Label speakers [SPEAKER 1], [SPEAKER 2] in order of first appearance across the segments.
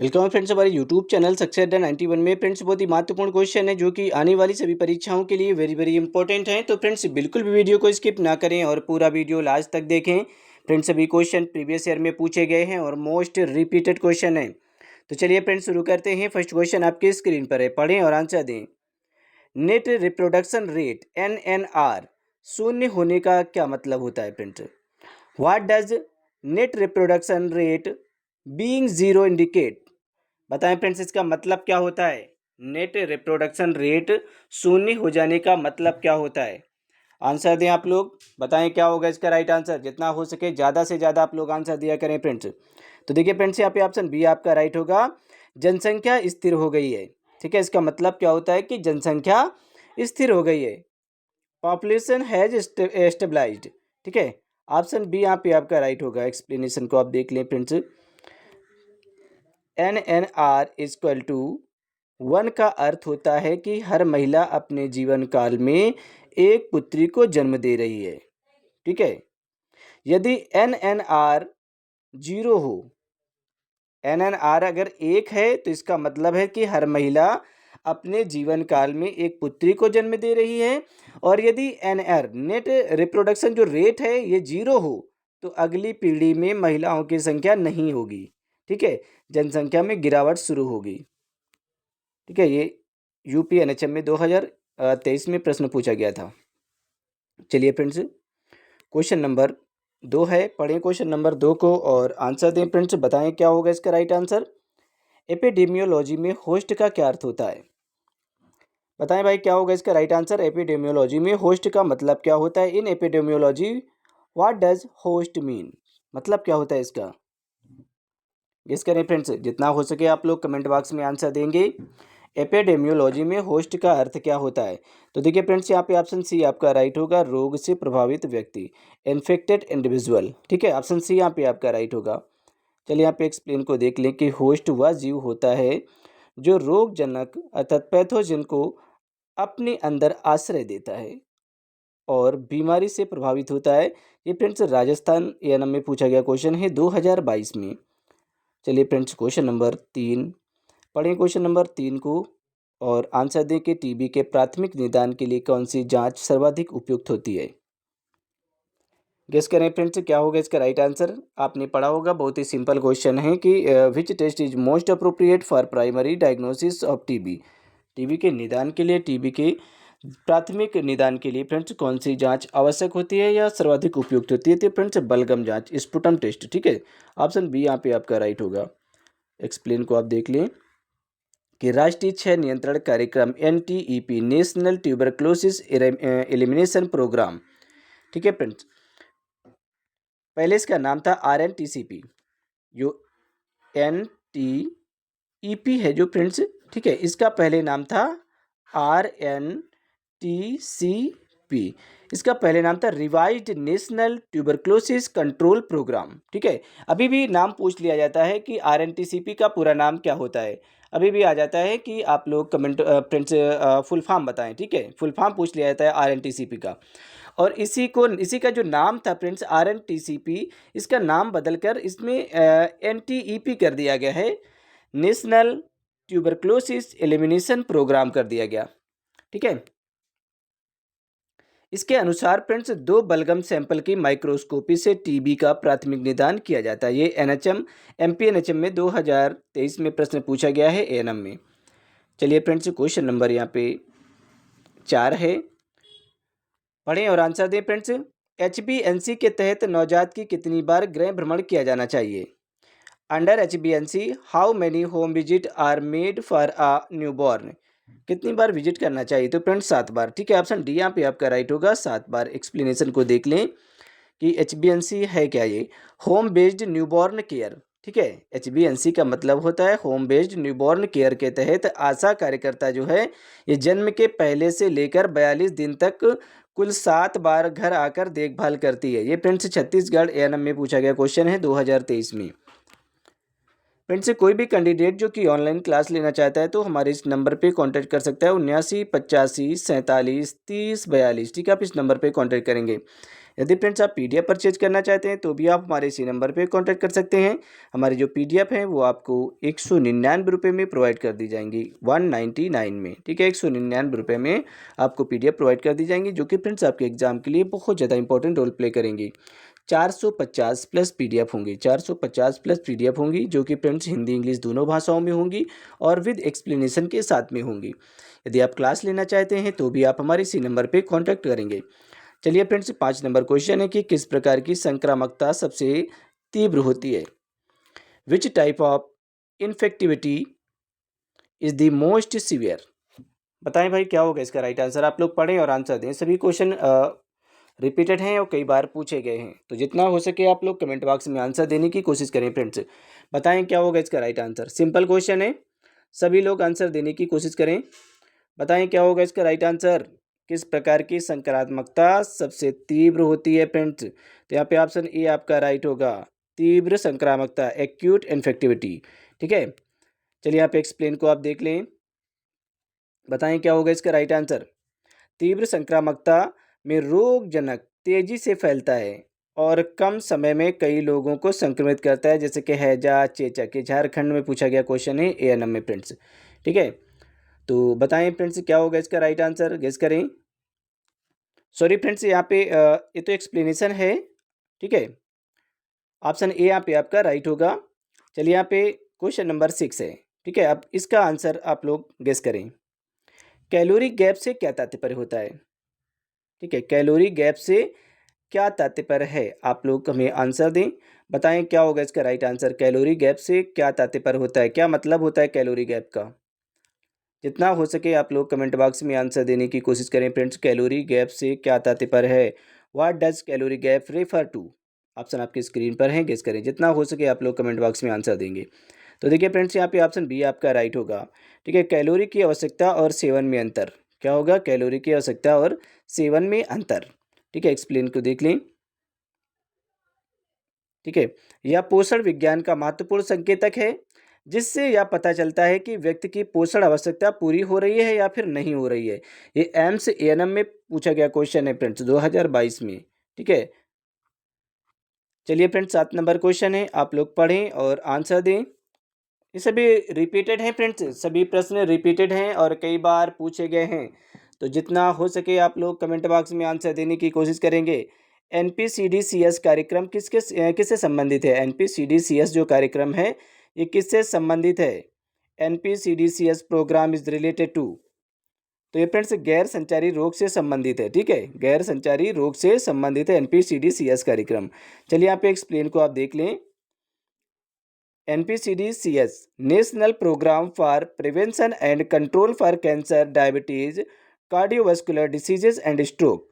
[SPEAKER 1] Welcome friends हमारे YouTube channel success अड्डा 91 में। फ्रेंड्स बहुत ही महत्वपूर्ण क्वेश्चन है जो कि आने वाली सभी परीक्षाओं के लिए वेरी वेरी इंपॉर्टेंट है। तो फ्रेंड्स बिल्कुल भी वीडियो को स्किप ना करें और पूरा वीडियो लास्ट तक देखें। फ्रेंड्स सभी क्वेश्चन प्रीवियस ईयर में पूछे गए हैं और मोस्ट रिपीटेड क्वेश्चन है। तो चलिए फ्रेंड्स शुरू करते हैं। फर्स्ट क्वेश्चन आपके स्क्रीन पर है, पढ़ें और आंसर दें। नेट रिप्रोडक्शन रेट NNR शून्य होने का क्या मतलब होता है friends? What does net reproduction rate being zero indicate? बताएं फ्रेंड्स इसका मतलब क्या होता है? नेट रिप्रोडक्शन रेट शून्य हो जाने का मतलब क्या होता है? आंसर दें आप लोग, बताएं क्या होगा इसका राइट आंसर। जितना हो सके ज़्यादा से ज़्यादा आप लोग आंसर दिया करें फ्रेंड्स। तो देखिए फ्रेंड्स यहाँ पे ऑप्शन बी आपका राइट होगा, जनसंख्या स्थिर हो गई है। ठीक है, इसका मतलब क्या होता है कि जनसंख्या स्थिर हो गई है, पॉपुलेशन हैज स्टेबलाइज्ड। ठीक है, ऑप्शन बी यहाँ पे आपका राइट होगा। एक्सप्लेनेशन को आप देख लें फ्रेंड्स। NNR इक्वल टू 1 का अर्थ होता है कि हर महिला अपने जीवन काल में एक पुत्री को जन्म दे रही है। ठीक है, यदि NNR 0 हो, NNR अगर 1 है तो इसका मतलब है कि हर महिला अपने जीवन काल में एक पुत्री को जन्म दे रही है। और यदि NR नेट रिप्रोडक्शन जो रेट है ये 0 हो तो अगली पीढ़ी में महिलाओं की संख्या नहीं होगी। ठीक है, जनसंख्या में गिरावट शुरू होगी। ठीक है, ये यूपी NHM में 2023 में प्रश्न पूछा गया था। चलिए फ्रेंड्स क्वेश्चन नंबर 2 है, पढ़ें क्वेश्चन नंबर 2 को और आंसर दें फ्रेंड्स। बताएं क्या होगा इसका राइट आंसर। एपिडेमियोलॉजी में होस्ट का क्या अर्थ होता है? बताएं भाई क्या होगा इसका राइट आंसर। एपिडेमियोलॉजी में होस्ट का मतलब क्या होता है? In epidemiology what does host mean? मतलब क्या होता है इसका? गेस करें फ्रेंड्स, जितना हो सके आप लोग कमेंट बॉक्स में आंसर देंगे। एपिडेमियोलॉजी में होस्ट का अर्थ क्या होता है? तो देखिए फ्रेंड्स यहाँ पे ऑप्शन सी आपका राइट होगा, रोग से प्रभावित व्यक्ति, इन्फेक्टेड इंडिविजुअल। ठीक है, ऑप्शन सी यहाँ पे आपका राइट होगा। चलिए यहाँ पे एक्सप्लेन को देख लें कि होस्ट वह जीव होता है जो रोगजनक अर्थात पैथोजन को अपने अंदर आश्रय देता है और बीमारी से प्रभावित होता है। ये फ्रेंड्स राजस्थान ANM में पूछा गया क्वेश्चन है 2022 में। चलिए फ्रेंड्स क्वेश्चन नंबर 3, पढ़ें क्वेश्चन नंबर 3 को और आंसर दें कि टीबी के प्राथमिक निदान के लिए कौन सी जांच सर्वाधिक उपयुक्त होती है? गेस करें फ्रेंड्स क्या होगा इसका राइट आंसर। आपने पढ़ा होगा, बहुत ही सिंपल क्वेश्चन है कि which test is most appropriate for primary diagnosis of TB? TB के निदान के लिए, टीबी के प्राथमिक निदान के लिए फ्रेंड्स कौन सी जांच आवश्यक होती है या सर्वाधिक उपयुक्त होती है? तो फ्रेंड्स बलगम जांच, स्पुटम टेस्ट। ठीक है, ऑप्शन बी यहाँ पे आपका राइट होगा। एक्सप्लेन को आप देख लें कि राष्ट्रीय क्षय नियंत्रण कार्यक्रम NTEP, national tuberculosis elimination programme. ठीक है फ्रेंड्स, पहले इसका नाम था RNTCP, जो NTEP है जो फ्रेंड्स, ठीक है, इसका पहले नाम था RNTCP। इसका पहले नाम था revised national tuberculosis control programme. ठीक है, अभी भी नाम पूछ लिया जाता है कि RNTCP का पूरा नाम क्या होता है। अभी भी आ जाता है कि आप लोग कमेंट फ्रेंड्स फुल फॉर्म बताएं। ठीक है, फुल फॉर्म पूछ लिया जाता है RNTCP का। और इसी का जो नाम था फ्रेंड्स RNTCP, इसका नाम बदलकर इसमें NTEP कर दिया गया है, नेशनल ट्यूबरक्लोसिस एलिमिनेशन प्रोग्राम कर दिया गया। ठीक है, इसके अनुसार फ्रेंड्स 2 बलगम सैंपल की माइक्रोस्कोपी से टीबी का प्राथमिक निदान किया जाता है। ये MP NHM में 2023 में प्रश्न पूछा गया है ANM में। चलिए फ्रेंड्स क्वेश्चन नंबर यहाँ पे 4 है, पढ़ें और आंसर दें फ्रेंड्स। HbNC के तहत नवजात की कितनी बार गृह भ्रमण किया जाना चाहिए? Under HbNC how many home visit are made for a newborn? कितनी बार विजिट करना चाहिए? तो फ्रेंड्स 7 बार। ठीक है, ऑप्शन डी यहाँ पे आपका राइट होगा, 7 बार। एक्सप्लेनेशन को देख लें कि HbNC है क्या? ये होम बेस्ड न्यूबॉर्न केयर। ठीक है, HbNC का मतलब होता है होम बेस्ड न्यूबॉर्न केयर के तहत आशा कार्यकर्ता जो है ये जन्म के पहले से लेकर 42 दिन तक कुल 7 बार घर आकर देखभाल करती है। ये फ्रेंड्स छत्तीसगढ़ ANM में पूछा गया क्वेश्चन है 2023 में। फ्रेंड्स कोई भी कैंडिडेट जो कि ऑनलाइन क्लास लेना चाहता है तो हमारे इस नंबर पे कांटेक्ट कर सकता है, 79 85 47 30 42। ठीक है, आप इस नंबर पे कांटेक्ट करेंगे। यदि फ्रेंड्स आप पीडीएफ परचेज करना चाहते हैं तो भी आप हमारे इसी नंबर पे कांटेक्ट कर सकते हैं। हमारी जो पीडीएफ है वो आपको 199 में प्रोवाइड कर दी जाएंगी, 199 में, ठीक है। 199 में आपको पीडीएफ प्रोवाइड कर दी जाएंगी, जो कि फ्रेंड्स आपके एग्जाम के लिए बहुत ज़्यादा इंपॉर्टेंट रोल प्ले करेंगी। 450 प्लस पीडीएफ होंगी, 450 प्लस पीडीएफ होंगी, जो कि फ्रेंड्स हिंदी इंग्लिश दोनों भाषाओं में होंगी और विद एक्सप्लेनेशन के साथ में होंगी। यदि आप क्लास लेना चाहते हैं तो भी आप हमारे इसी नंबर पे कांटेक्ट करेंगे। चलिए फ्रेंड्स, 5 नंबर क्वेश्चन है कि किस प्रकार की संक्रामकता सबसे तीव्र होती है। Which type of infectivity is the most severe. बताएं भाई क्या होगा इसका राइट आंसर। आप लोग पढ़ें और आंसर दें। सभी क्वेश्चन रिपीटेड हैं और कई बार पूछे गए हैं, तो जितना हो सके आप लोग कमेंट बॉक्स में आंसर देने की कोशिश करें फ्रेंड्स। बताएं क्या होगा इसका राइट आंसर। सिंपल क्वेश्चन है, सभी लोग आंसर देने की कोशिश करें। बताएं क्या होगा इसका राइट आंसर। किस प्रकार की संक्रामकता सबसे तीव्र होती है फ्रेंड्स। तो यहाँ पे ऑप्शन ए आपका राइट होगा, तीव्र संक्रामकता, एक्यूट इन्फेक्टिविटी, ठीक है। चलिए यहाँ पे एक्सप्लेन को आप देख लें। बताएं क्या होगा इसका राइट आंसर। तीव्र संक्रामकता में रोगजनक तेजी से फैलता है और कम समय में कई लोगों को संक्रमित करता है, जैसे कि हैजा, चेचक। ये झारखंड में पूछा गया क्वेश्चन है एएनएम में फ्रेंड्स, ठीक है। तो बताएं फ्रेंड्स क्या होगा इसका राइट आंसर, गेस करें। सॉरी फ्रेंड्स, यहाँ पे ये तो एक्सप्लेनेशन है, ठीक है। ऑप्शन ए यहाँ पे आपका राइट होगा। चलिए यहाँ पे क्वेश्चन नंबर 6 है, ठीक है। अब इसका आंसर आप लोग गेस करें। कैलोरी गैप से क्या तात्पर्य होता है, ठीक है। कैलोरी गैप से क्या तात्पर्य है, आप लोग हमें आंसर दें। बताएं क्या होगा इसका राइट आंसर। कैलोरी गैप से क्या तात्पर्य होता है, क्या मतलब होता है कैलोरी गैप का। जितना हो सके आप लोग कमेंट बॉक्स में आंसर देने की कोशिश करें फ्रेंड्स। कैलोरी गैप से क्या तात्पर्य है, what does calorie gap refer to. Option आपकी स्क्रीन पर है, गेस करें। जितना हो सके आप लोग कमेंट बॉक्स में आंसर देंगे। तो देखिए फ्रेंड्स, यहाँ पे ऑप्शन बी आपका राइट होगा, ठीक है। कैलोरी की आवश्यकता और सेवन में अंतर। क्या होगा, कैलोरी की आवश्यकता और सेवन में अंतर, ठीक है। एक्सप्लेन को देख लें, ठीक है। यह पोषण विज्ञान का महत्वपूर्ण संकेतक है, जिससे यह पता चलता है कि व्यक्ति की पोषण आवश्यकता पूरी हो रही है या फिर नहीं हो रही है। ये एम्स एएनएम में पूछा गया क्वेश्चन है फ्रेंड्स 2022 में, ठीक है। चलिए फ्रेंड्स, 7 नंबर क्वेश्चन है, आप लोग पढ़ें और आंसर दें। ये सभी रिपीटेड हैं फ्रेंड्स, सभी प्रश्न रिपीटेड हैं और कई बार पूछे गए हैं, तो जितना हो सके आप लोग कमेंट बॉक्स में आंसर देने की कोशिश करेंगे। एनपीसीडीसीएस कार्यक्रम किससे संबंधित है। एनपीसीडीसीएस जो कार्यक्रम है ये किससे संबंधित है। एनपीसीडीसीएस प्रोग्राम इज रिलेटेड टू, तो ये फ्रेंड्स गैर संचारी रोग से संबंधित है, ठीक है। गैर संचारी रोग से संबंधित है एनपीसीडीसीएस कार्यक्रम। चलिए यहाँ पे एक्सप्लेन को आप देख लें। NPCDCS national programme for prevention and control for cancer, diabetes, cardiovascular diseases and stroke,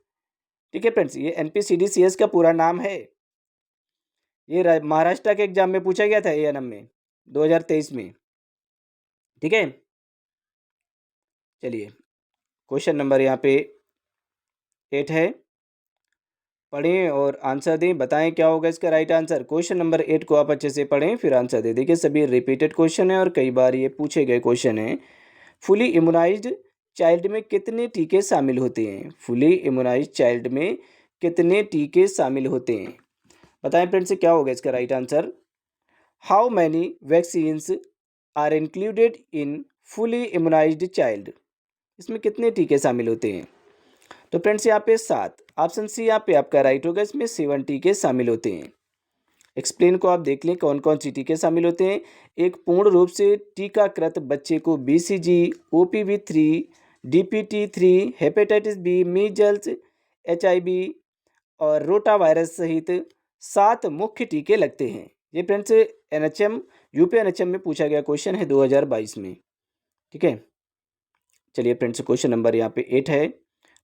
[SPEAKER 1] ठीक है फ्रेंड्स। ये एनपीसीडीसीएस का पूरा नाम है। ये महाराष्ट्र के एग्जाम में पूछा गया था एएनएम में 2023 में, ठीक है। चलिए क्वेश्चन नंबर यहाँ पे 8 है, पढ़ें और आंसर दें। बताएं क्या होगा इसका राइट आंसर। क्वेश्चन नंबर 8 को आप अच्छे से पढ़ें फिर आंसर दें। देखिए सभी रिपीटेड क्वेश्चन है और कई बार ये पूछे गए क्वेश्चन हैं। फुली इम्यूनाइज्ड चाइल्ड में कितने टीके शामिल होते हैं। फुली इम्यूनाइज्ड चाइल्ड में कितने टीके शामिल होते हैं। बताएं फ्रेंड्स क्या होगा इसका right answer. How many vaccines are included in fully immunised child. इसमें कितने टीके शामिल होते हैं। तो फ्रेंड्स यहाँ पे 7, ऑप्शन सी यहाँ पे आपका राइट होगा। इसमें 7 टीके शामिल होते हैं। एक्सप्लेन को आप देख लें कौन कौन सी टीके शामिल होते हैं। एक पूर्ण रूप से टीकाकृत बच्चे को BCG, OPV3, DPT3, hepatitis B, measles, HIV और रोटा वायरस सहित 7 मुख्य टीके लगते हैं। ये फ्रेंड्स एनएचएम यूपी एनएचएम में पूछा गया क्वेश्चन है 2022 में, ठीक है। चलिए फ्रेंड्स क्वेश्चन नंबर यहाँ पे 8 है,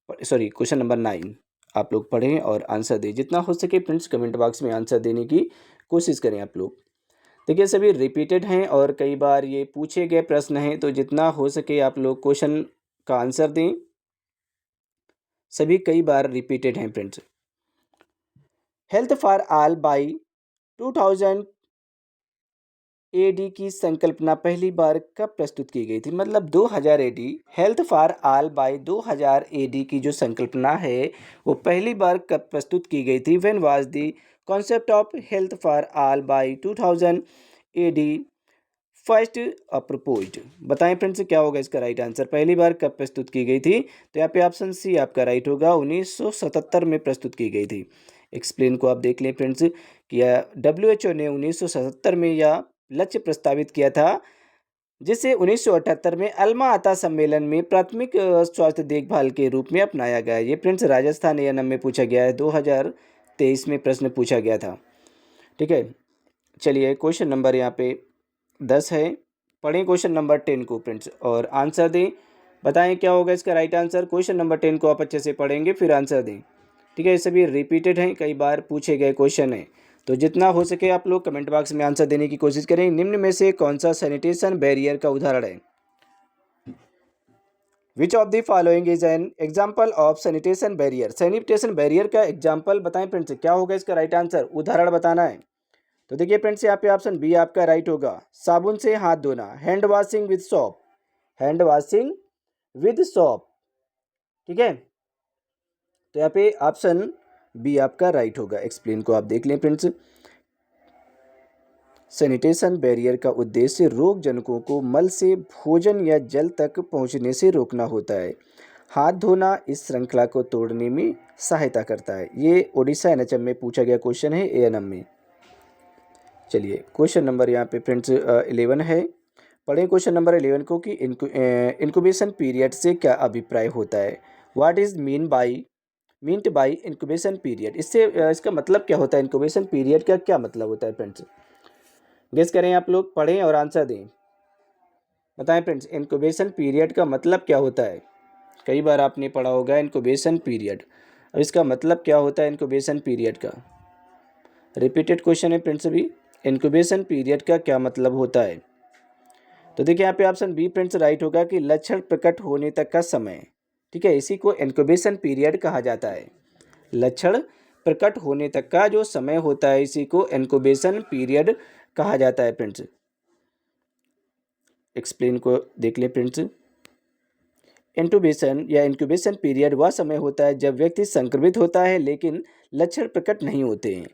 [SPEAKER 1] सॉरी क्वेश्चन नंबर 9 आप लोग पढ़ें और आंसर दें। जितना हो सके फ्रेंड्स कमेंट बॉक्स में आंसर देने की कोशिश करें आप लोग। देखिए सभी रिपीटेड हैं और कई बार ये पूछे गए प्रश्न हैं, तो जितना हो सके आप लोग क्वेश्चन का आंसर दें। सभी कई बार रिपीटेड हैं friends. Health for all by 2000 AD की संकल्पना पहली बार कब प्रस्तुत की गई थी? मतलब 2000 AD, health for all by 2000 AD की जो संकल्पना है वो पहली बार कब प्रस्तुत की गई थी? When was the concept of health for all by 2000 AD first proposed? बताएं फ्रेंड्स क्या होगा इसका राइट आंसर? पहली बार कब प्रस्तुत की गई थी? तो यहाँ पे ऑप्शन सी आपका राइट होगा, 1977 में प्रस्तुत की गई थी। एक्सप्लेन को आप देख लें फ्रेंड्स कि WHO ने 1977 में यह लक्ष्य प्रस्तावित किया था, जिसे 1978 में अल्मा अता सम्मेलन में प्राथमिक स्वास्थ्य देखभाल के रूप में अपनाया गया। ये फ्रेंड्स राजस्थान एएनएम में पूछा गया है, 2023 में प्रश्न पूछा गया था। ठीक है, चलिए क्वेश्चन नंबर यहाँ पे 10 है। पढ़ें क्वेश्चन नंबर 10 को फ्रेंड्स और आंसर दें। बताएं क्या होगा इसका राइट आंसर? क्वेश्चन नंबर 10 को आप अच्छे से पढ़ेंगे फिर आंसर दें। ठीक है, ये सभी रिपीटेड हैं, कई बार पूछे गए क्वेश्चन हैं, तो जितना हो सके आप लोग कमेंट बॉक्स में आंसर देने की कोशिश करें। निम्न में से कौन सा सैनिटेशन बैरियर का उदाहरण है? Which of the following is an example of sanitation barrier? Sanitation barrier का एग्जाम्पल बताएं फ्रेंड्स, क्या होगा इसका राइट आंसर? उदाहरण बताना है। तो देखिए फ्रेंड्स यहाँ पे ऑप्शन बी आपका राइट होगा, साबुन से हाथ धोना, hand washing with shop, hand washing with shop. ठीक है, तो यहाँ पे ऑप्शन बी आपका राइट होगा। एक्सप्लेन को आप देख लें फ्रेंड्स। सैनिटेशन बैरियर का उद्देश्य रोग जनकों को मल से भोजन या जल तक पहुंचने से रोकना होता है। हाथ धोना इस श्रृंखला को तोड़ने में सहायता करता है। ये ओडिशा एनएचएम में पूछा गया क्वेश्चन है, एएनएम में। चलिए क्वेश्चन नंबर यहाँ पे फ्रेंड्स 11 है। पढ़ें क्वेश्चन नंबर 11 को कि इंक्यूबेशन पीरियड से क्या अभिप्राय होता है? What is meant by incubation period? इससे इसका मतलब क्या होता है? इंक्यूबेशन पीरियड का क्या मतलब होता है फ्रेंड्स? गेस करें आप लोग, पढ़ें और आंसर दें। बताएं फ्रेंड्स, इंक्यूबेशन पीरियड का मतलब क्या होता है? कई बार आपने पढ़ा होगा इंक्यूबेशन पीरियड। अब इसका मतलब क्या होता है इंक्यूबेशन पीरियड का? रिपीटेड क्वेश्चन है फ्रेंड्स। अभी इंक्यूबेशन पीरियड का क्या मतलब होता है? तो देखिए यहाँ पे ऑप्शन बी फ्रेंड्स राइट होगा कि लक्षण प्रकट होने तक का समय। ठीक है, इसी को इंक्यूबेशन पीरियड कहा जाता है। लक्षण प्रकट होने तक का जो समय होता है इसी को इंक्यूबेशन पीरियड कहा जाता है फ्रेंड्स। एक्सप्लेन को देख लें फ्रेंड्स। इंक्यूबेशन या इंक्यूबेशन पीरियड वह समय होता है जब व्यक्ति संक्रमित होता है लेकिन लक्षण प्रकट नहीं होते हैं।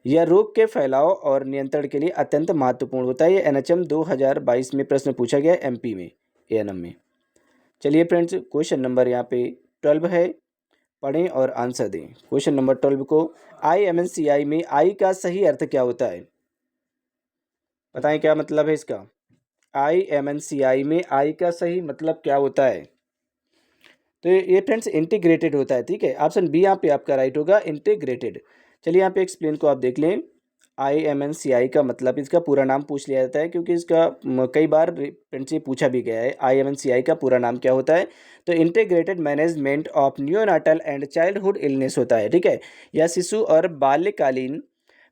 [SPEAKER 1] यह रोग के फैलाव और नियंत्रण के लिए अत्यंत महत्वपूर्ण होता है। ये एनएचएम 2022 में प्रश्न पूछा गया एमपी में, एएनएम में। चलिए फ्रेंड्स क्वेश्चन नंबर यहाँ पे 12 है। पढ़ें और आंसर दें। क्वेश्चन नंबर 12 को IMNCI में आई का सही अर्थ क्या होता है? बताएं क्या मतलब है इसका? IMNCI में आई का सही मतलब क्या होता है? तो ये फ्रेंड्स इंटीग्रेटेड होता है। ठीक है, ऑप्शन बी यहाँ पे आपका राइट होगा, इंटीग्रेटेड। चलिए यहाँ पे एक्सप्लेन को आप देख लें। IMNCI का मतलब, इसका पूरा नाम पूछ लिया जाता है क्योंकि इसका कई बार फ्रेंड्स ये पूछा भी गया है। IMNCI का पूरा नाम क्या होता है? तो integrated management of neonatal and childhood illness होता है। ठीक है, यह शिशु और बाल्यकालीन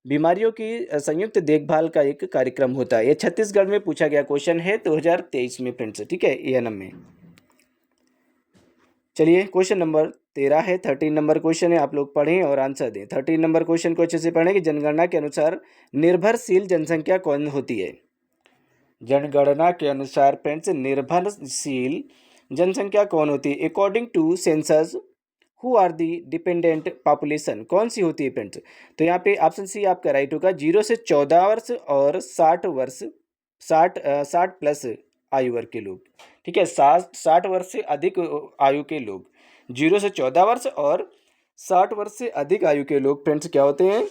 [SPEAKER 1] बीमारियों की संयुक्त देखभाल का एक कार्यक्रम होता है। ये छत्तीसगढ़ में पूछा गया क्वेश्चन है 2023 में फ्रेंड्स। ठीक है, एएनएम में। चलिए क्वेश्चन नंबर 13 है, 13 नंबर क्वेश्चन है, आप लोग पढ़ें और आंसर दें। 13 नंबर क्वेश्चन को अच्छे से पढ़ें कि जनगणना के अनुसार निर्भरशील जनसंख्या कौन होती है? जनगणना के अनुसार फ्रेंड्स निर्भरशील जनसंख्या कौन होती है? According to census who are the dependent population कौन सी होती है फ्रेंड्स? तो यहाँ पे ऑप्शन सी आपका राइट होगा, 0 से 14 वर्ष और 60 वर्ष, 60 प्लस आयु वर्ग के लोग। ठीक है, 60 वर्ष से अधिक आयु के लोग, 0 से 14 वर्ष और 60 वर्ष से अधिक आयु के लोग फ्रेंड्स क्या होते हैं?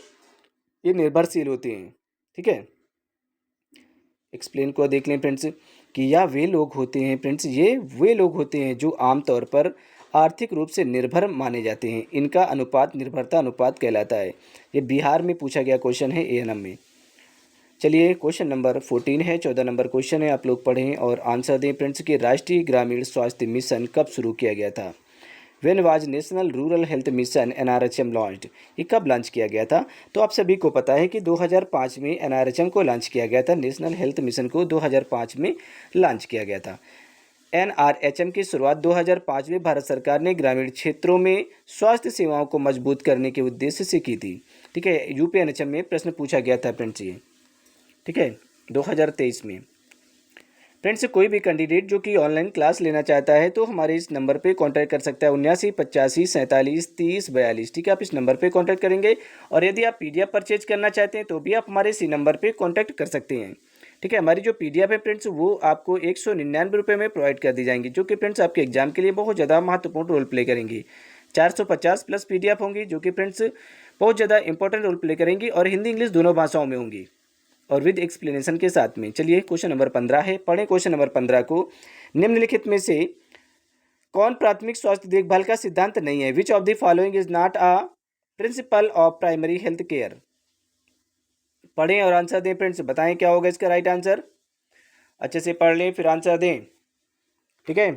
[SPEAKER 1] ये निर्भरशील होते हैं। ठीक है, एक्सप्लेन को देख लें फ्रेंड्स कि यह वे लोग होते हैं फ्रेंड्स, ये वे लोग होते हैं जो आमतौर पर आर्थिक रूप से निर्भर माने जाते हैं। इनका अनुपात निर्भरता अनुपात कहलाता है। ये बिहार में पूछा गया क्वेश्चन है, एएनएम में। चलिए क्वेश्चन नंबर 14 है, 14 नंबर क्वेश्चन है, आप लोग पढ़ें और आंसर दें फ्रेंड्स कि राष्ट्रीय ग्रामीण स्वास्थ्य मिशन कब शुरू किया गया था? When was national rural health mission NRHM launched? ये कब लॉन्च किया गया था? तो आप सभी को पता है कि 2005 में NRHM को लॉन्च किया गया था। नेशनल हेल्थ मिशन को 2005 में लॉन्च किया गया था। NRHM की शुरुआत 2005 में भारत सरकार ने ग्रामीण क्षेत्रों में स्वास्थ्य सेवाओं को मजबूत करने के उद्देश्य से की थी। ठीक है, UPNHM में प्रश्न पूछा गया था फ्रेंड्स ये। ठीक है, 2023 में। फ्रेंड्स, कोई भी कैंडिडेट जो कि ऑनलाइन क्लास लेना चाहता है तो हमारे इस नंबर पे कांटेक्ट कर सकता है 79 85 47 30 42। ठीक है, आप इस नंबर पे कांटेक्ट करेंगे। और यदि आप पीडीएफ परचेज करना चाहते हैं तो भी आप हमारे इसी नंबर पे कांटेक्ट कर सकते हैं। ठीक है, हमारी जो पीडीएफ है फ्रेंड्स वो आपको 199 रुपये में प्रोवाइड कर दी जाएंगी, जो कि फ्रेंड्स आपके एग्जाम के लिए बहुत ज़्यादा महत्वपूर्ण रोल प्ले करेंगी। 450 प्लस पीडीएफ होंगी जो कि फ्रेंड्स बहुत ज़्यादा इंपॉर्टेंट रोल प्ले करेंगी और हिंदी इंग्लिश दोनों भाषाओं में होंगी और विद एक्सप्लेनेशन के साथ में। चलिए क्वेश्चन नंबर 15 है, पढ़ें क्वेश्चन नंबर 15 को। निम्नलिखित में से कौन प्राथमिक स्वास्थ्य देखभाल का सिद्धांत नहीं है? Which of the following is not a principle of primary health care? पढ़ें और आंसर दें फ्रेंड्स, बताएं क्या होगा इसका राइट आंसर। अच्छे से पढ़ लें फिर आंसर दें। ठीक है,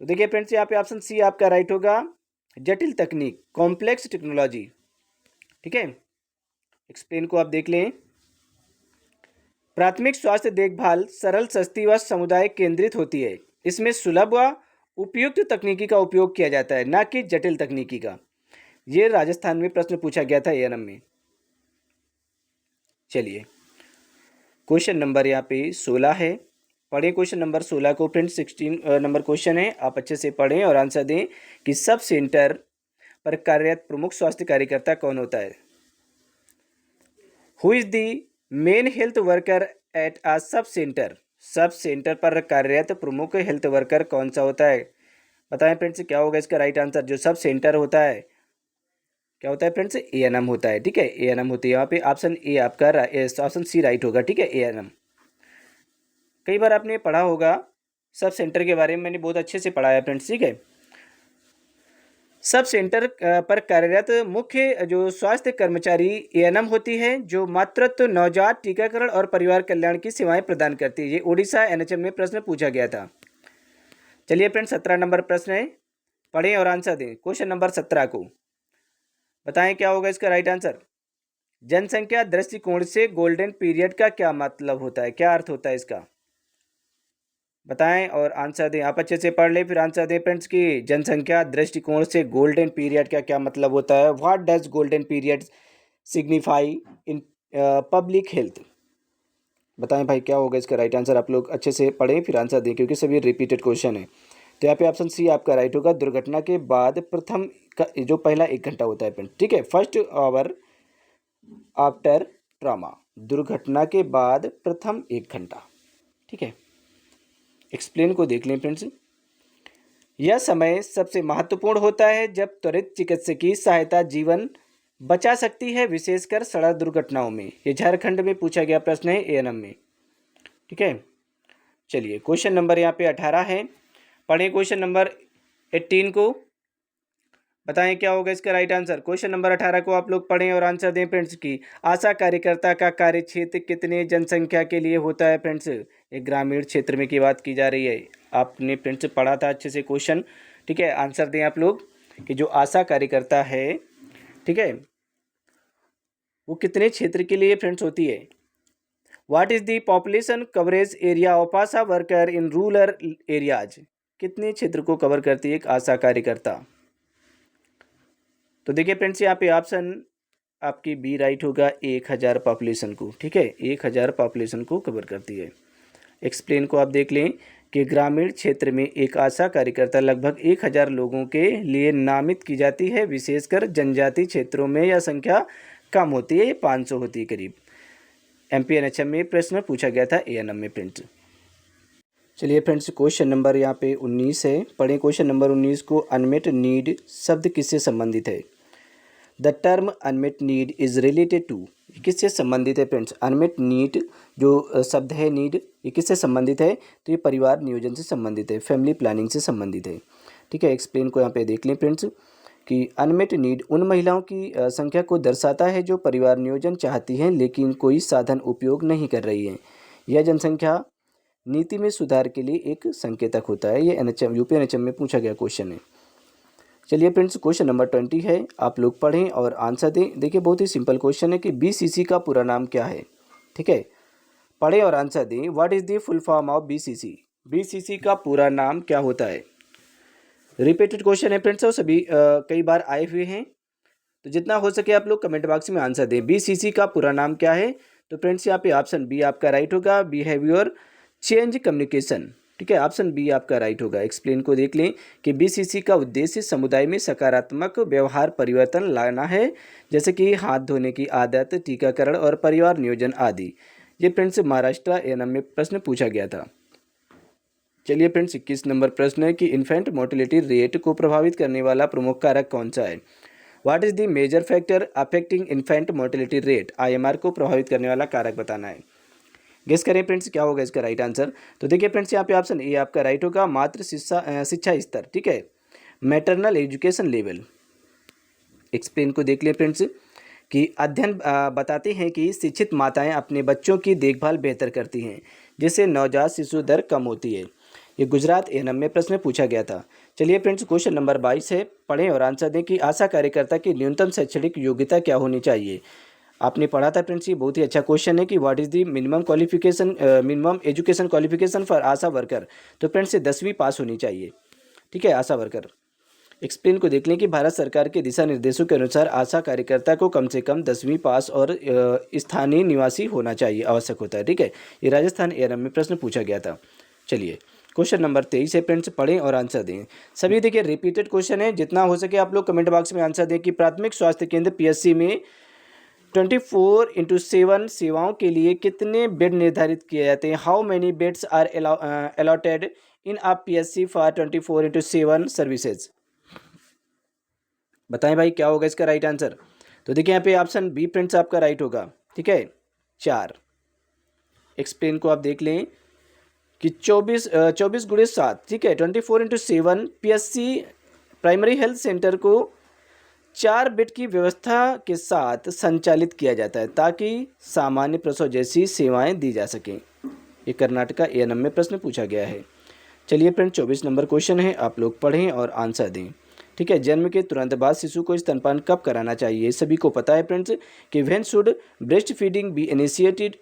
[SPEAKER 1] तो देखिए फ्रेंड्स यहाँ पे ऑप्शन सी आपका राइट होगा, जटिल तकनीक, कॉम्प्लेक्स टेक्नोलॉजी। ठीक है, एक्सप्लेन को आप देख लें। प्राथमिक स्वास्थ्य देखभाल सरल, सस्ती व समुदाय केंद्रित होती है। इसमें सुलभ व उपयुक्त तकनीकी का उपयोग किया जाता है, न कि जटिल तकनीकी का। ये राजस्थान में प्रश्न पूछा गया था एएनएम में। चलिए क्वेश्चन नंबर यहाँ पे 16 है, पढ़ें क्वेश्चन नंबर 16 को फ्रेंड्स। 16 नंबर क्वेश्चन है, आप अच्छे से पढ़ें और आंसर दें कि सब सेंटर पर कार्यरत प्रमुख स्वास्थ्य कार्यकर्ता कौन होता है? Who is the main health worker at a sub centre? Sub centre पर कार्यरत प्रमुख हेल्थ वर्कर कौन सा होता है? बताएं फ्रेंड्स क्या होगा इसका राइट आंसर। जो सब सेंटर होता है क्या होता है फ्रेंड्स? एएनएम होता है। ठीक है, एएनएम होती है यहाँ पे। ऑप्शन ए आपका ऑप्शन सी राइट होगा। ठीक है, एएनएम। कई बार आपने पढ़ा होगा सब सेंटर के बारे में, मैंने बहुत अच्छे से पढ़ाया फ्रेंड्स। ठीक है, सब सेंटर पर कार्यरत मुख्य जो स्वास्थ्य कर्मचारी एएनएम होती है, जो मातृत्व, नवजात, टीकाकरण और परिवार कल्याण की सेवाएं प्रदान करती है। ये उड़ीसा एनएचएम में प्रश्न पूछा गया था। चलिए फ्रेंड्स 17 नंबर प्रश्न है, पढ़ें और आंसर दें क्वेश्चन नंबर 17 को। बताएं क्या होगा इसका राइट आंसर। जनसंख्या दृष्टिकोण से गोल्डन पीरियड का क्या मतलब होता है, क्या अर्थ होता है इसका? बताएं और आंसर दें। आप अच्छे से पढ़ लें फिर आंसर दें फ्रेंड्स की जनसंख्या दृष्टिकोण से गोल्डन पीरियड का क्या मतलब होता है। What does golden period signify in public health? बताएं भाई क्या होगा इसका राइट आंसर। आप लोग अच्छे से पढ़ें फिर आंसर दें क्योंकि सभी रिपीटेड क्वेश्चन है। तो यहाँ पे ऑप्शन सी आपका राइट होगा, दुर्घटना के बाद प्रथम का जो पहला 1 घंटा होता है फ्रेंड्स। ठीक है, फर्स्ट आवर आफ्टर ट्रॉमा, दुर्घटना के बाद प्रथम 1 घंटा। ठीक है, एक्सप्लेन को देख लें फ्रेंड्स। यह समय सबसे महत्वपूर्ण होता है जब त्वरित चिकित्सकीय सहायता जीवन बचा सकती है, विशेषकर सड़क दुर्घटनाओं में। ये झारखंड में पूछा गया प्रश्न है एएनएम में। ठीक है, चलिए क्वेश्चन नंबर यहाँ पे 18 है, पढ़ें क्वेश्चन नंबर 18 को। बताएं क्या होगा इसका राइट आंसर। क्वेश्चन नंबर 18 को आप लोग पढ़ें और आंसर दें फ्रेंड्स की आशा कार्यकर्ता का कार्य क्षेत्र कितने जनसंख्या के लिए होता है फ्रेंड्स? एक ग्रामीण क्षेत्र में की बात की जा रही है। आपने फ्रेंड्स पढ़ा था अच्छे से क्वेश्चन। ठीक है, आंसर दें आप लोग कि जो आशा कार्यकर्ता है, ठीक है, वो कितने क्षेत्र के लिए फ्रेंड्स होती है। What is the population coverage area of Asha worker in rural areas? कितने क्षेत्र को कवर करती है एक आशा कार्यकर्ता? तो देखिए फ्रेंड्स यहाँ पे ऑप्शन आपकी बी राइट होगा, 1000 पॉपुलेशन को। ठीक है, 1000 पॉपुलेशन को कवर करती है। एक्सप्लेन को आप देख लें कि ग्रामीण क्षेत्र में एक आशा कार्यकर्ता लगभग 1000 लोगों के लिए नामित की जाती है, विशेषकर जनजाति क्षेत्रों में यह संख्या कम होती है, ये 500 होती है करीब। एमपी एनएचएम में प्रश्न पूछा गया था एएनएम में फ्रेंड्स। चलिए फ्रेंड्स क्वेश्चन नंबर यहाँ पे 19 है, पढ़ें क्वेश्चन नंबर 19 को। अनमेट नीड शब्द किससे संबंधित है? The term unmet need is related to, किससे संबंधित है फ्रेंड्स? अनमेट नीड जो शब्द है नीड, ये किससे संबंधित है? तो ये परिवार नियोजन से संबंधित है, फैमिली प्लानिंग से संबंधित है। ठीक है, एक्सप्लेन को यहाँ पे देख लें फ्रेंड्स कि अनमेट नीड उन महिलाओं की संख्या को दर्शाता है जो परिवार नियोजन चाहती हैं लेकिन कोई साधन उपयोग नहीं कर रही है। यह जनसंख्या नीति में सुधार के लिए एक संकेतक होता है। ये एनएचएम यूपी एनएचएम में पूछा गया क्वेश्चन है। चलिए फ्रेंड्स क्वेश्चन नंबर 20 है, आप लोग पढ़ें और आंसर दें। देखिए बहुत ही सिंपल क्वेश्चन है कि बीसीसी का पूरा नाम क्या है? ठीक है, पढ़ें और आंसर दें। What is the full form of BCC? BCC का पूरा नाम क्या होता है? रिपीटेड क्वेश्चन है फ्रेंड्स और सभी कई बार आए हुए हैं, तो जितना हो सके आप लोग कमेंट बॉक्स में आंसर दें। बीसीसी का पूरा नाम क्या है? तो फ्रेंड्स यहाँ पे ऑप्शन बी आपका राइट होगा, बिहेवियर चेंज कम्युनिकेशन। ठीक है, ऑप्शन बी आपका राइट होगा। एक्सप्लेन को देख लें कि बीसीसी का उद्देश्य समुदाय में सकारात्मक व्यवहार परिवर्तन लाना है, जैसे कि हाथ धोने की आदत, टीकाकरण और परिवार नियोजन आदि। ये फ्रेंड्स महाराष्ट्र एएनएम में प्रश्न पूछा गया था। चलिए फ्रेंड्स 21 नंबर प्रश्न है कि इन्फेंट मोर्टेलिटी रेट को प्रभावित करने वाला प्रमुख कारक कौन सा है। What is the major factor affecting infant mortality rate, IMR को प्रभावित करने वाला कारक बताना है। गेस करें फ्रेंड्स क्या होगा इसका राइट आंसर। तो देखिए फ्रेंड्स यहाँ पे ऑप्शन ए आपका राइट होगा, मातृ शिक्षा स्तर। ठीक है, मैटरनल एजुकेशन लेवल। एक्सप्लेन को देख लें फ्रेंड्स कि अध्ययन बताते हैं कि शिक्षित माताएं अपने बच्चों की देखभाल बेहतर करती हैं, जिससे नवजात शिशु दर कम होती है। ये गुजरात एएनएम में प्रश्न पूछा गया था। चलिए फ्रेंड्स क्वेश्चन नंबर 22 है, पढ़ें और आंसर दें कि आशा कार्यकर्ता की न्यूनतम शैक्षणिक योग्यता क्या होनी चाहिए। आपने पढ़ा था फ्रेंड्स, ये बहुत ही अच्छा क्वेश्चन है कि what is the minimum education qualification for Asha worker. तो फ्रेंड्स 10वीं पास होनी चाहिए। ठीक है, आशा वर्कर। एक्सप्लेन को देख लें कि भारत सरकार के दिशा निर्देशों के अनुसार आशा कार्यकर्ता को कम से कम 10वीं पास और स्थानीय निवासी होना चाहिए, आवश्यक होता है। ठीक है, ये राजस्थान एएनएम में प्रश्न पूछा गया था। चलिए क्वेश्चन नंबर 23 है फ्रेंड्स, पढ़ें और आंसर दें। सभी देखिए रिपीटेड क्वेश्चन है, जितना हो सके आप लोग कमेंट बॉक्स में आंसर दें कि प्राथमिक स्वास्थ्य केंद्र पीएचसी में 24/7 सेवाओं के लिए कितने बेड निर्धारित किए जाते हैं। How many beds are allotted in a PHC for 24/7 services. बताएं भाई क्या होगा इसका राइट आंसर। तो देखिए यहाँ पे ऑप्शन बी फ्रेंड्स आपका राइट होगा। ठीक है, 4। एक्सप्लेन को आप देख लें कि 24/7। ठीक है, 24/7 पीएचसी प्राइमरी हेल्थ सेंटर को 4 बेड की व्यवस्था के साथ संचालित किया जाता है, ताकि सामान्य प्रसव जैसी सेवाएं दी जा सकें। ये कर्नाटका एएनएम में प्रश्न पूछा गया है। चलिए फ्रेंड 24 नंबर क्वेश्चन है, आप लोग पढ़ें और आंसर दें। ठीक है, जन्म के तुरंत बाद शिशु को स्तनपान कब कराना चाहिए। सभी को पता है फ्रेंड्स कि when should breast feeding be initiated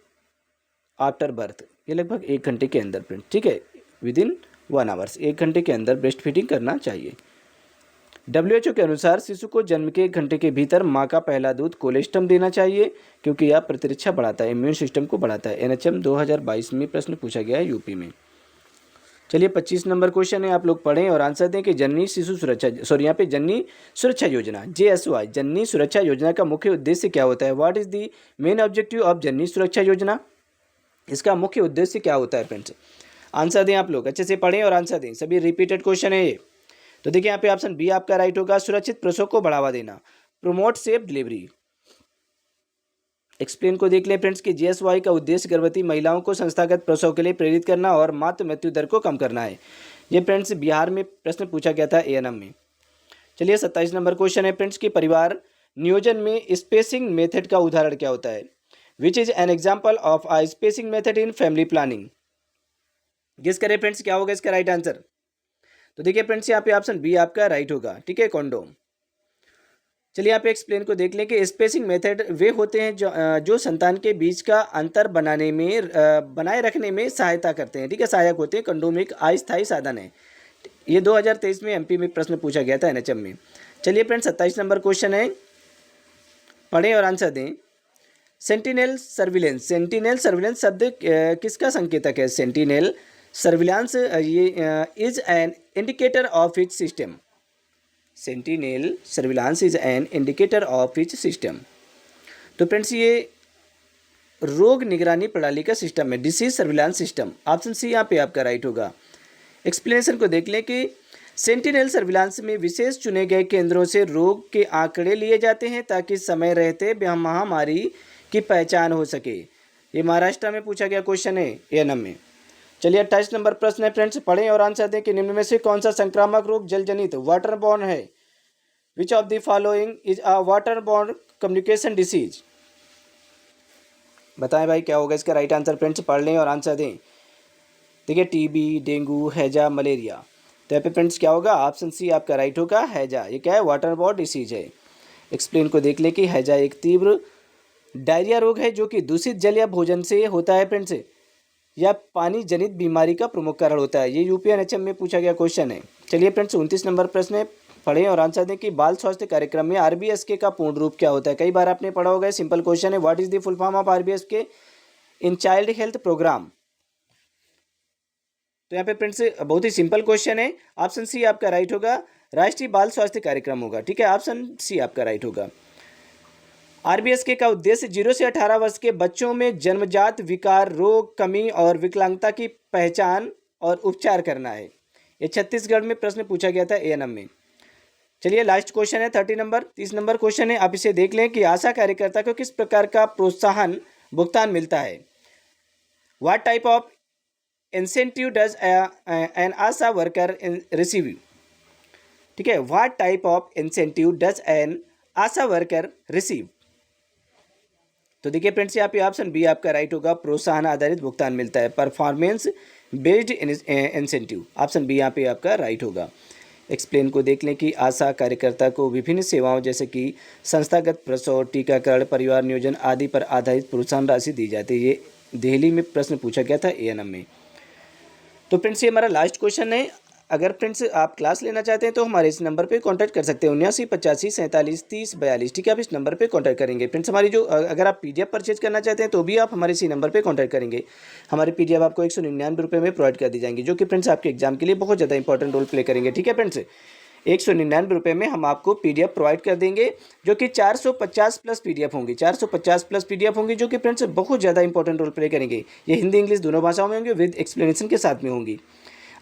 [SPEAKER 1] after birth. ये लगभग 1 घंटे के अंदर फ्रेंड। ठीक है, विदिन 1 आवर्स, 1 घंटे के अंदर ब्रेस्ट फीडिंग करना चाहिए। WHO के अनुसार शिशु को जन्म के 1 घंटे के भीतर माँ का पहला दूध कोलेस्ट्रम देना चाहिए, क्योंकि यह प्रतिरक्षा बढ़ाता है, इम्यून सिस्टम को बढ़ाता है। NHM 2022 में प्रश्न पूछा गया है यूपी में। चलिए 25 नंबर क्वेश्चन है, आप लोग पढ़ें और आंसर दें कि जननी सुरक्षा योजना JSY जननी सुरक्षा योजना का मुख्य उद्देश्य क्या होता है। What is the main objective of Janani Suraksha Yojana. इसका मुख्य उद्देश्य क्या होता है फ्रेंड्स। आंसर दें आप लोग, अच्छे से पढ़ें और आंसर दें। सभी रिपीटेड क्वेश्चन है ये। तो देखिए यहाँ पे ऑप्शन बी आपका राइट होगा, सुरक्षित प्रसव को बढ़ावा देना, प्रोमोट सेफ डिलीवरी। एक्सप्लेन को देख लें फ्रेंड्स कि JSY का उद्देश्य गर्भवती महिलाओं को संस्थागत प्रसव के लिए प्रेरित करना और मातृ मृत्यु दर को कम करना है। ये फ्रेंड्स बिहार में प्रश्न पूछा गया था एएनएम में। चलिए 27 नंबर क्वेश्चन है फ्रेंड्स कि परिवार नियोजन में स्पेसिंग मेथड का उदाहरण क्या होता है। Which is an example of a spacing method in family planning. Guess करें फ्रेंड्स क्या होगा इसका राइट आंसर। तो देखिए फ्रेंड्स यहाँ पे ऑप्शन बी आपका राइट होगा। ठीक है, कॉन्डोम। चलिए यहाँ पे एक्सप्लेन को देख लें कि स्पेसिंग मेथड वे होते हैं जो संतान के बीच का अंतर बनाए रखने में सहायता करते हैं। ठीक है, सहायक होते हैं। कंडोम एक अस्थायी साधन है। ये 2023 में MP में प्रश्न पूछा गया था NHM में। चलिए फ्रेंड्स 27 नंबर क्वेश्चन है, पढ़ें और आंसर दें। सेंटिनेल सर्विलेंस शब्द किसका संकेतक है। सेंटिनेल सर्विलांस ये is an indicator of each system. Sentinel surveillance is an indicator of each system. तो फ्रेंड्स ये रोग निगरानी प्रणाली का सिस्टम है, disease surveillance system. Option C यहाँ पे आपका राइट होगा। एक्सप्लेनेशन को देख लें कि सेंटिनेल सर्विलांस में विशेष चुने गए केंद्रों से रोग के आंकड़े लिए जाते हैं, ताकि समय रहते महामारी की पहचान हो सके। ये महाराष्ट्र में पूछा गया क्वेश्चन है एएनएम में। चलिए 28 नंबर प्रश्न है फ्रेंड्स, पढ़ें और आंसर दें कि निम्न में से कौन सा संक्रामक रोग जलजनित वाटरबॉर्न है। Which of the following is a waterborne communication disease. बताएं भाई क्या होगा इसका राइट आंसर फ्रेंड्स, पढ़ लें और आंसर दें। देखिए TB, डेंगू, हैजा, मलेरिया। तो यहाँ पे फ्रेंड्स क्या होगा, ऑप्शन सी आपका राइट होगा, हैजा। ये क्या है, वाटरबॉर्न डिसीज है। एक्सप्लेन को देख लें कि हैजा एक तीव्र डायरिया रोग है, जो कि दूषित जल या भोजन से होता है फ्रेंड्स, या पानी जनित बीमारी का प्रमुख कारण होता है। ये UP NHM में पूछा गया क्वेश्चन है। चलिए फ्रेंड्स 29 नंबर प्रश्न है, पढ़ें और आंसर दें कि बाल स्वास्थ्य कार्यक्रम में आरबीएसके का पूर्ण रूप क्या होता है। कई बार आपने पढ़ा होगा, सिंपल क्वेश्चन है, what is the full form of RBSK in child health programme. तो यहाँ पे फ्रेंड्स बहुत ही सिंपल क्वेश्चन है। ऑप्शन सी आपका राइट होगा, राष्ट्रीय बाल स्वास्थ्य कार्यक्रम होगा। ठीक है, ऑप्शन सी आपका राइट होगा। आरबीएसके का उद्देश्य 0 से 18 वर्ष के बच्चों में जन्मजात विकार, रोग, कमी और विकलांगता की पहचान और उपचार करना है। ये छत्तीसगढ़ में प्रश्न पूछा गया था एएनएम में। चलिए लास्ट क्वेश्चन है 30 नंबर क्वेश्चन है, आप इसे देख लें कि आशा कार्यकर्ता को किस प्रकार का प्रोत्साहन भुगतान मिलता है। What type of incentive does N Asha worker receive. ठीक है, what type of incentive does N Asha worker receive. तो देखिए फ्रेंड्स, यहाँ पे ऑप्शन बी आपका राइट होगा, प्रोत्साहन आधारित भुगतान मिलता है, performance based incentive. Option B यहाँ पे आपका राइट होगा। एक्सप्लेन को देख लें कि आशा कार्यकर्ता को विभिन्न सेवाओं जैसे कि संस्थागत प्रसव, टीकाकरण, परिवार नियोजन आदि पर आधारित प्रोत्साहन राशि दी जाती है। ये दिल्ली में प्रश्न पूछा गया था एएनएम में। तो फ्रेंड्स ये हमारा लास्ट क्वेश्चन है। अगर फ्रेंड्स आप क्लास लेना चाहते हैं तो हमारे इस नंबर पे कांटेक्ट कर सकते हैं, 79 85 47 30 42। ठीक है, आप इस नंबर पे कांटेक्ट करेंगे। फ्रेंड्स हमारी जो अगर आप पीडीएफ परचेज करना चाहते हैं तो भी आप हमारे इसी नंबर पे कांटेक्ट करेंगे। हमारी पीडीएफ आपको 199 रुपये में प्रोवाइड कर दी जाएंगी, जो कि फ्रेंड्स आपके एग्जाम के लिए बहुत ज़्यादा इंपॉर्टेंट रोल प्ले करेंगे। ठीक है फ्रेंड्स, 199 रुपये में हम आपको पीडीएफ प्रोवाइड कर देंगे, जो कि 450 प्लस पीडीएफ होंगी, 450 प्लस पीडीएफ होंगी, जो कि फ्रेंड्स बहुत ज़्यादा इंपॉर्टेंट रोल प्ले करेंगे। ये हिंदी इंग्लिश दोनों भाषाओं में होंगे, विद एक्सप्लेनेशन के साथ में होंगी।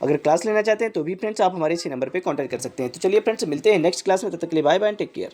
[SPEAKER 1] अगर क्लास लेना चाहते हैं तो भी फ्रेंड्स आप हमारे इसी नंबर पे कांटेक्ट कर सकते हैं। तो चलिए फ्रेंड्स मिलते हैं नेक्स्ट क्लास में, तब तक के लिए बाय बाय, टेक केयर।